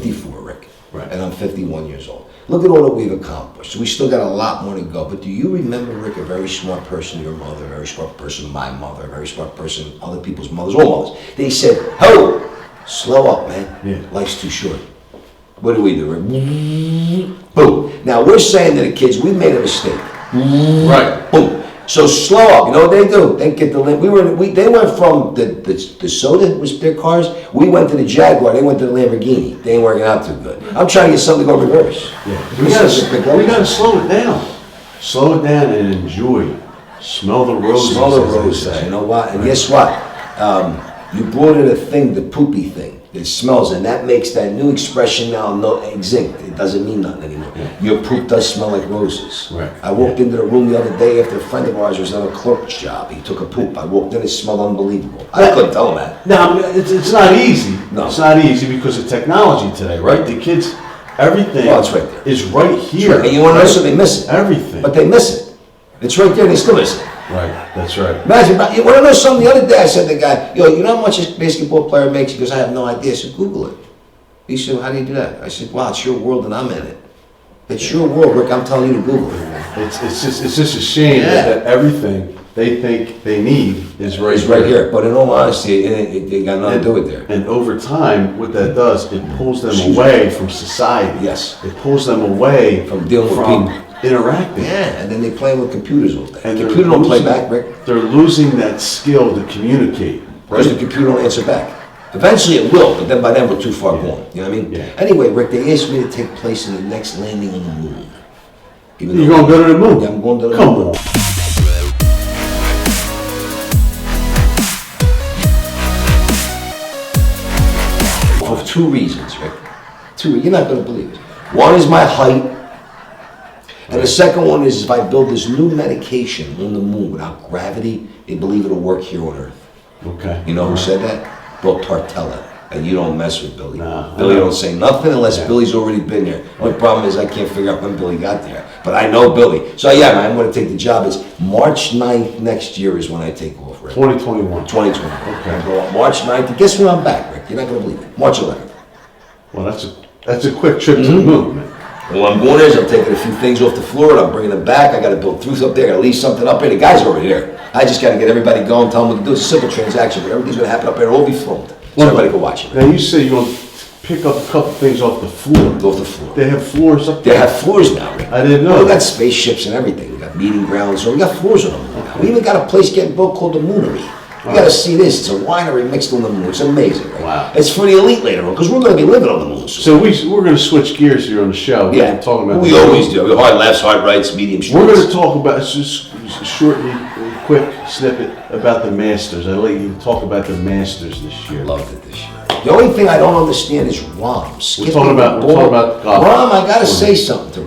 54, Rick. Right. And I'm 51 years old. Look at all that we've accomplished. We still got a lot more to go. But do you remember, Rick, a very smart person, your mother, a very smart person, my mother, a very smart person, other people's mothers, all mothers. They said, ho, slow up, man. Yeah. Life's too short. What do we do, Rick? Boom. Now, we're saying to the kids, we made a mistake. Right. Boom. So slow up. You know what they do? They get the they went from the soda was their cars. We went to the Jaguar. They went to the Lamborghini. They ain't working out too good. I'm trying to get something to go reverse. Yeah. We gotta slow it down. Slow it down and enjoy. Smell the roses. Smell the roses. You know what? And guess what? You brought in a thing, the poopy thing. It smells, and that makes that new expression now extinct. It doesn't mean nothing anymore. Yeah. Your poop does smell like roses. Right. I walked into the room the other day after a friend of ours was on a clerk's job. He took a poop. I walked in, it smelled unbelievable. I couldn't tell him that. Now, it's not easy. No. It's not easy because of technology today, right? The kids, everything Well, it's right there. is right here. And you want to know something? They miss it. Everything. But they miss it. It's right there, and they still miss it. Right, that's right. Imagine, you want to know something? The other day I said to the guy, yo, you know how much a basketball player makes? He goes, I have no idea. I said, Google it. He said, how do you do that? I said, wow, it's your world and I'm in it. It's your world, Rick. I'm telling you to Google it. It's just a shame that everything they think they need is right here. But in all honesty, it got nothing to do with there. And over time, what that does, it pulls them away from society. Yes. It pulls them away from dealing with people. Interacting. Yeah, and then they play with computers all day. And the computer don't play back, Rick. They're losing that skill to communicate. Because the computer don't answer back. Eventually it will, but then by then we're too far gone. You know what I mean? Yeah. Anyway, Rick, they asked me to take place in the next landing on the moon. You're going to go to the moon? Yeah, I'm going to the moon. Come on. For two reasons, Rick. You're not going to believe it. One is my height. And the second one is if I build this new medication on the moon without gravity, they believe it'll work here on Earth. Okay. You know who said that? Bill Tartella. And you don't mess with Billy. No, Billy don't say nothing unless Billy's already been there. The problem is I can't figure out when Billy got there. But I know Billy. So yeah, man, I'm going to take the job. It's March 9th next year is when I take off, Rick. 2021. 2020. Okay. I go up March 9th. And guess when I'm back, Rick? You're not going to believe it. March 11th. Well, that's a quick trip to the moon, man. Well, I'm going there is I'm taking a few things off the floor and I'm bringing them back. I got to build truth up there. I got to leave something up there. The guys are already there. I just got to get everybody going, tell them what to do. It's a simple transaction, but everything's going to happen up there. It'll all be filmed. So everybody can watch it. Now you say you're going to pick up a couple things off the floor. Off the floor. They have floors up there? They have floors now, Rick. I didn't know. We got spaceships and everything. We got meeting grounds. So we got floors on the moon now. We even got a place getting built called the Moonery. You got to see this. It's a winery mixed on the moon. It's amazing, right? Wow. It's for the elite later on because we're going to be living on the moon soon. So we're going to switch gears here on the show. Yeah. We're talking about we always do. Hard lefts, hard rights, medium shorts. We're going to talk about just a shortly, quick snippet about the Masters. I'd like you to talk about the Masters this year. Loved it this year. The only thing I don't understand is Rahm. We're talking about golf. Rahm, I got to say something to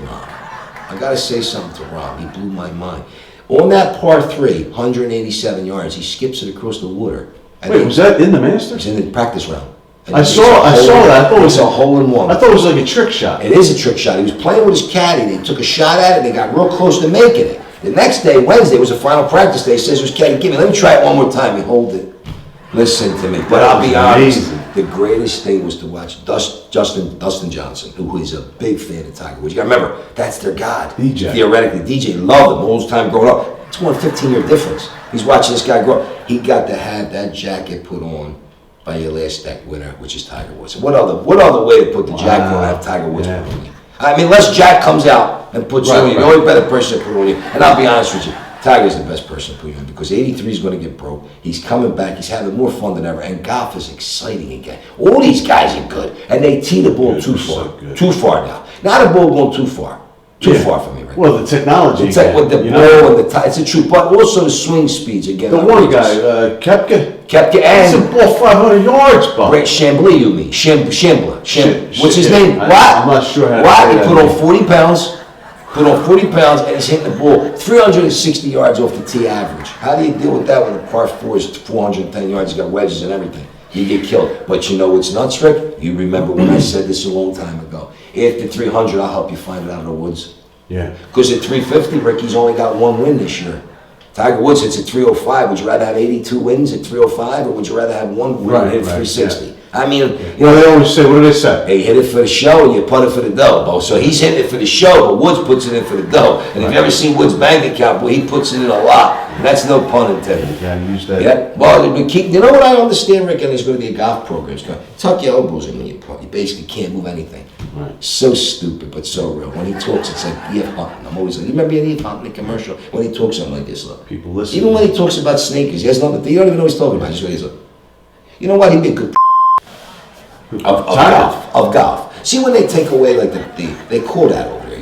Rahm. He blew my mind. On that par 3, 187 yards, he skips it across the water. Wait, was that in the Masters? It's in the practice round. I saw that. I thought it was a hole in one. I thought it was like a trick shot. It is a trick shot. He was playing with his caddy. They took a shot at it. They got real close to making it. The next day, Wednesday, was the final practice day. He says to his caddy, let me try it one more time. He hold it. Listen to me. But I'll be honest, the greatest thing was to watch Dustin Johnson, who is a big fan of Tiger Woods. You gotta remember, that's their god. DJ. Theoretically, DJ loved him all the time growing up. It's more than 15-year difference. He's watching this guy grow up. He got to have that jacket put on by your last deck winner, which is Tiger Woods. What other way to put the jacket on and have Tiger Woods put on you? I mean, unless Jack comes out and puts you on, you're the only better person to put on you. And I'll be honest with you, Tiger's the best person to put you on because 83 is going to get broke. He's coming back. He's having more fun than ever. And golf is exciting again. All these guys are good. And they tee the ball too far. So too far now. Not a ball going too far. Too far for me, right? Well, the technology. It's like with the ball and the tie. It's a true, but also the swing speeds again. The one guy, Koepka. And it's a ball 500 yards, Bob. Right, Chambly, you mean? Shambler. What's his name? I'm not sure how to say He put on 40 pounds. And he's hitting the ball 360 yards off the tee average. How do you deal with that when the par 4 is 410 yards? You got wedges and everything. You get killed. But you know what's nuts, Rick? You remember when I said this a long time ago. After 300, I'll help you find it out of the woods. Yeah. Because at 350, Rick, he's only got one win this year. Tiger Woods hits at 305. Would you rather have 82 wins at 305, or would you rather have one win and hit 360? Yeah. I mean, You know, they always say, what do they say? hey, hit it for the show and you put it for the dough, Bo. So he's hitting it for the show, but Woods puts it in for the dough. And if you ever seen Woods' bank account, boy, he puts it in a lot. And that's no pun intended. You gotta use that. Yeah. Well, you know what I understand, Rick, and there's going to be a golf program. Tuck your elbows in when you putt. You basically can't move anything. Right. So stupid, but so real. When he talks, it's like E.F. Hutton. I'm always like, you remember E.F. Hutton, the commercial? When he talks something like this, look. People listen. Even when he talks about sneakers, he has nothing. You don't even know what he's talking about. Just what he's like. You know what? He'd be a good of golf. See, when they take away like they call that over there.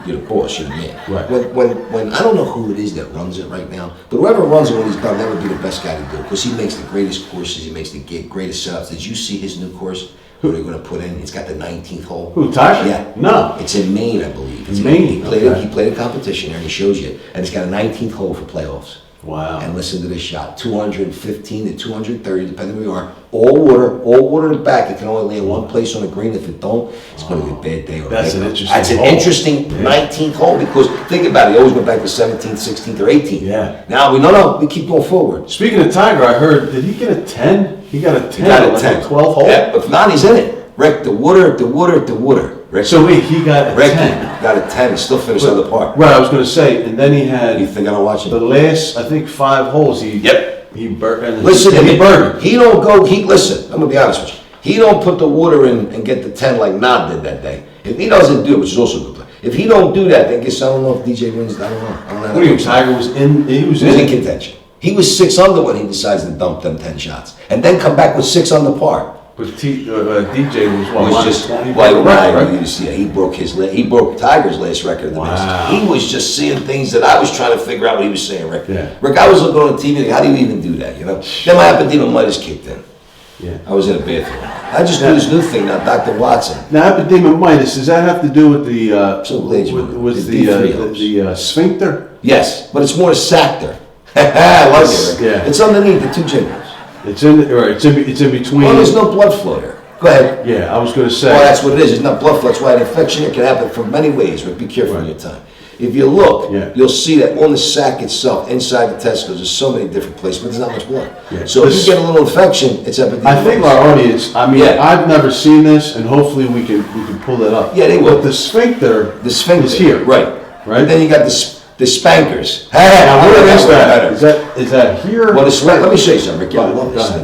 You're the boss. You're the man. Right. When I don't know who it is that runs it right now, but whoever runs it when he's done, that would be the best guy to do because he makes the greatest courses. He makes the greatest setups. Did you see his new course? Who they're going to put in? It's got the 19th hole. Who, Tiger? Yeah. No. It's in Maine, I believe. It's Maine. He played a competition there, and he shows you, and it's got a 19th hole for playoffs. Wow. And listen to this shot, 215 to 230, depending where you are. All water in the back. It can only land one place on the green. If it don't, it's going to be a bad day. That's an interesting That's an hole. interesting 19th hole because think about it. He always went back to 17th, 16th, or 18th. Yeah. Now we keep going forward. Speaking of Tiger, I heard, did he get a 10? He got a 10. He got a like 10. 12 hole? Yeah, if not, he's in it. Rick, the water. Rick, So wait, he got a Rick 10. got a 10. He still finished on the par. Right, I was going to say, and then he had You think I don't watch it? the last, I think, 5 holes. He Listen, he birdied. he don't go. Listen. I'm gonna be honest with you. He don't put the water in and get the 10 like Nod did that day. If he doesn't do it, which is also a good play. If he don't do that, then I don't know if DJ wins. I don't know. What do you mean, Tiger was in? He was in contention. He was 6 under when he decides to dump them 10 shots, and then come back with 6 under par. But DJ was what? It was just -20 right. He broke he broke Tiger's last record of the Masters. He was just seeing things that I was trying to figure out what he was saying, Rick. Yeah. Rick, I was looking on TV, like, how do you even do that? You know? Then my epididymitis kicked in. Yeah. I was in a bathroom. I just do this new thing now, Dr. Watson. Now, epididymitis, does that have to do with the So glad you remember. with The D3 the sphincter? Yes, but it's more Sactor. I like it, Rick. Yeah. It's underneath the 2 jingles. It's in between. Well, there's no blood flow there. Go ahead. Yeah, I was going to say. Well, that's what it is. It's not blood flow. That's why an infection it can happen from many ways, but be careful in your time. If you look, Yeah. you'll see that on the sac itself, inside the testicles, there's so many different places, but there's not much blood. Yeah. So if you get a little infection, it's epididymitis. I think our audience. I mean, Yeah. I've never seen this, and hopefully we can pull that up. Yeah, they will. But the sphincter, The sphincter is here, right? right? And then you got the spankers. Now, Hey, where is that? better. Is that here? Well, let me show you something, Rick. Yeah, I love this Go ahead.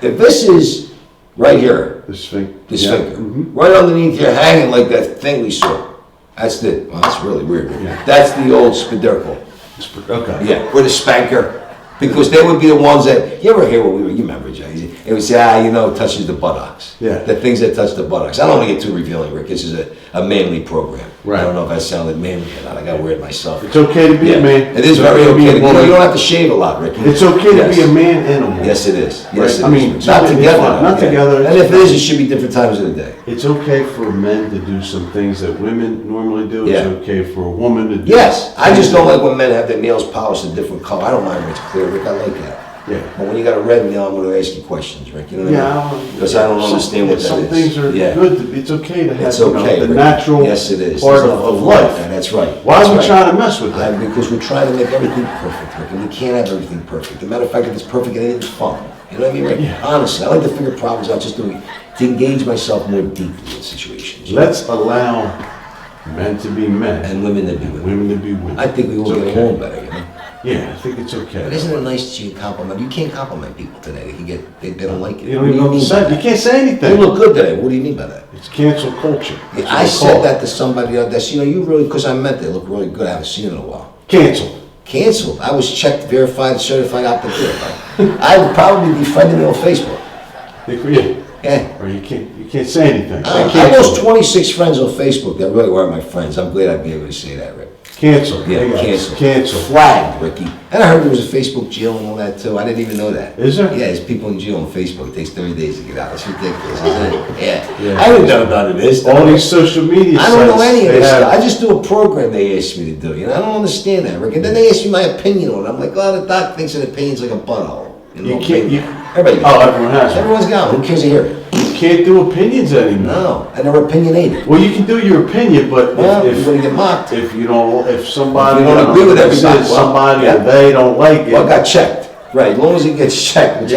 thing. If this is right here, The sphincter. the Yeah. sphincter, Mhm. right underneath here, hanging like that thing we saw. That's the. Well, that's really weird. Yeah. That's the old spindercle. Okay. Yeah, or the spanker. Because they would be the ones that, you ever hear what you remember, Jay? It would say, touches the buttocks. Yeah. The things that touch the buttocks. I don't want to get too revealing, Rick. This is a manly program. Right. I don't know if I sounded manly or not. I got to wear it myself. It's okay to be a man. It is It's very to be okay. a You woman. don't have to shave a lot, Ricky. It's okay Yes. to be a man and a woman. Yes, it is. Yes, Right? it I is. mean, not it's together. fine. Not together. And if it is, it should be different times of the day. It's okay for men to do some things that women normally do. Yeah. It's okay for a woman to do. Yes, I just don't like when men have their nails polished a different color. I don't mind when it's clear, Rick. I like that. Yeah. But when you got a red nail, I'm going to ask you questions, Rick. You know what I Yeah. mean? Because I don't understand what that some is. things are Yeah. good. It's okay to have It's okay. the Rick. natural yes, it is. part There's of nothing life. like that. That's right. Why That's are we right. trying to mess with that? Because we're trying to make everything perfect, Rick, and we can't have everything perfect. As a matter of fact, if it's perfect, anything's fun. You know what I mean, Rick? Yeah. Honestly, I like to figure problems out just to engage myself more deeply in situations. Let's allow men to be men And women to be and women. women to be women. I think we will It's get okay. along better, you know? Yeah, I think it's okay. But isn't it nice that you can compliment? You can't compliment people today. They don't like it. You don't What do even know what mean to by say. that? You can't say You anything. look good today. What do you mean by that? It's cancel culture. That's what I they said call that it. to somebody the other day. You really, because I meant they look really good. I haven't seen it in a while. Cancel. Canceled. I was checked, verified, certified out the door. I would probably be friending me on Facebook. Yeah. Yeah. Or you can't say anything. I lost 26 friends on Facebook that really weren't my friends. I'm glad I'd be able to say that, Rick. Cancel. Yeah, Hey, guys, cancel. Cancel. Flagged, Ricky. And I heard there was a Facebook jail and all that too. I didn't even know that. Is there? Yeah, there's people in jail on Facebook. It takes 30 days to get out. It's ridiculous, isn't it? Yeah. Yeah. I didn't know none of this. All these social media I don't know sites, any of they this have- stuff. I just do a program they asked me to do. You know, I don't understand that, Rick. And then they ask me my opinion on it. I'm like, oh, the doc thinks an opinion's like a butthole. You can't. Everybody. Oh, everyone has one. Everyone's got one. Who cares to hear it? You can't do opinions anymore. No, and they're opinionated. Well, you can do your opinion, but Well, you're if gonna get somebody If you don't agree with says everybody, well, somebody yeah. or they don't like it, Well, I got checked. Right, as long as it gets checked, which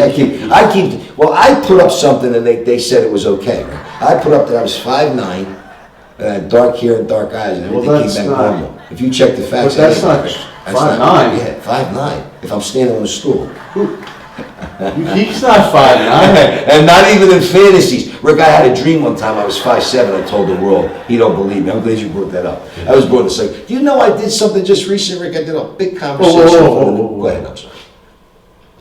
well, I put up something and they said it was okay. Right? I put up that I was 5'9", dark hair and dark eyes, and everything that's came back not- normal. If you check the facts, But that's anyway, not right? 5'9". Yeah, 5'9", if I'm standing on a stool. He's not 5'9". And not even in fantasies. Rick, I had a dream one time, I was 5'7", I told the world, he don't believe me. I'm glad you brought that up. I was brought to say, do you know I did something just recently, Rick? I did a big conversation. Whoa. Go ahead, I'm sorry.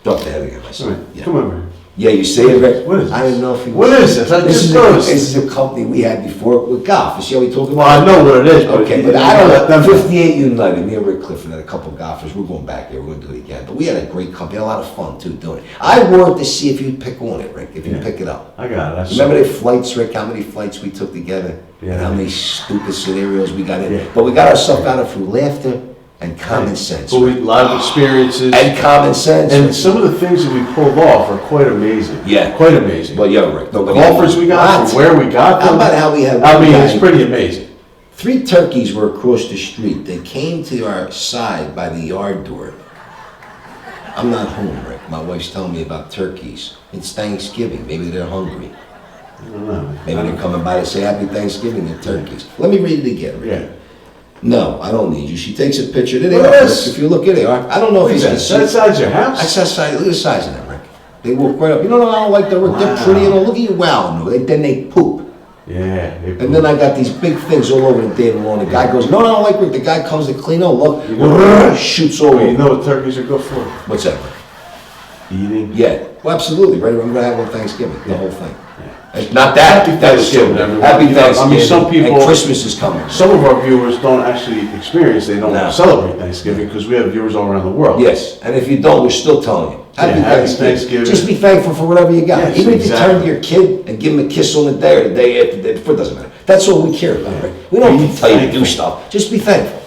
Duck the head again, All myself. right, Yeah. come on, man. Yeah, you say it, Rick? What is this? I didn't know if he was... What is this? I This just is noticed. This is a company we had before with golf. You see how we talk about Well, I know what it is, but Okay, but I don't know. 58 United, me and Rick Clifford had a couple golfers. We're going back there. We're going to do it again. But we had a great company. Had a lot of fun, too, doing it. I wanted to see if you'd pick on it, Rick, if you'd Yeah. pick it up. I got it. Remember the flights, Rick? How many flights we took together? Yeah. And how many stupid scenarios we got in. Yeah. But we got ourselves out of through laughter and common sense. But we live experiences. And common sense. And some of the things that we pulled off are quite amazing. Yeah. Quite amazing. But yo, Rick, The nobody- golfers we got, What? from where we got them. How about how we had I one mean, guy- it's pretty amazing. 3 turkeys were across the street. They came to our side by the yard door. I'm not home, Rick. My wife's telling me about turkeys. It's Thanksgiving. Maybe they're hungry. I don't know. Maybe they're coming by to say Happy Thanksgiving. They're turkeys. Let me read it again, Rick. Yeah. No, I don't need you. She takes a picture. There they Look are, at Rick. this. If you look at it, I don't know if he's That's outside your house? That's that size. Look at the size of them, Rick. They walk right up. You know what I don't like? They're Wow. pretty and all. Look at you, wow. No, then they poop. Yeah. And then I got these big things all over the damn lawn. The guy goes, no, I don't like Rick. The guy comes to clean up, look, You know- shoots all Well, you over. know what turkeys are good for? What's that? Eating. Yeah, well, absolutely, right? I'm gonna have one Thanksgiving, the whole thing. Yeah. Not that, Happy that was Thanksgiving, so- everyone. Happy You know, I mean, Thanksgiving. some people- And Christmas is coming. Some of our viewers don't actually experience, they don't No. celebrate Thanksgiving because we have viewers all around the world. Yes, and if you don't, we're still telling you. Happy Happy Thanksgiving. Just be thankful for whatever you got. Yes, Even if you turn exactly. to your kid and give him a kiss on the day or the day after, it doesn't matter. That's all we care about, right? We don't Be tell you to do thankful. stuff, just be thankful.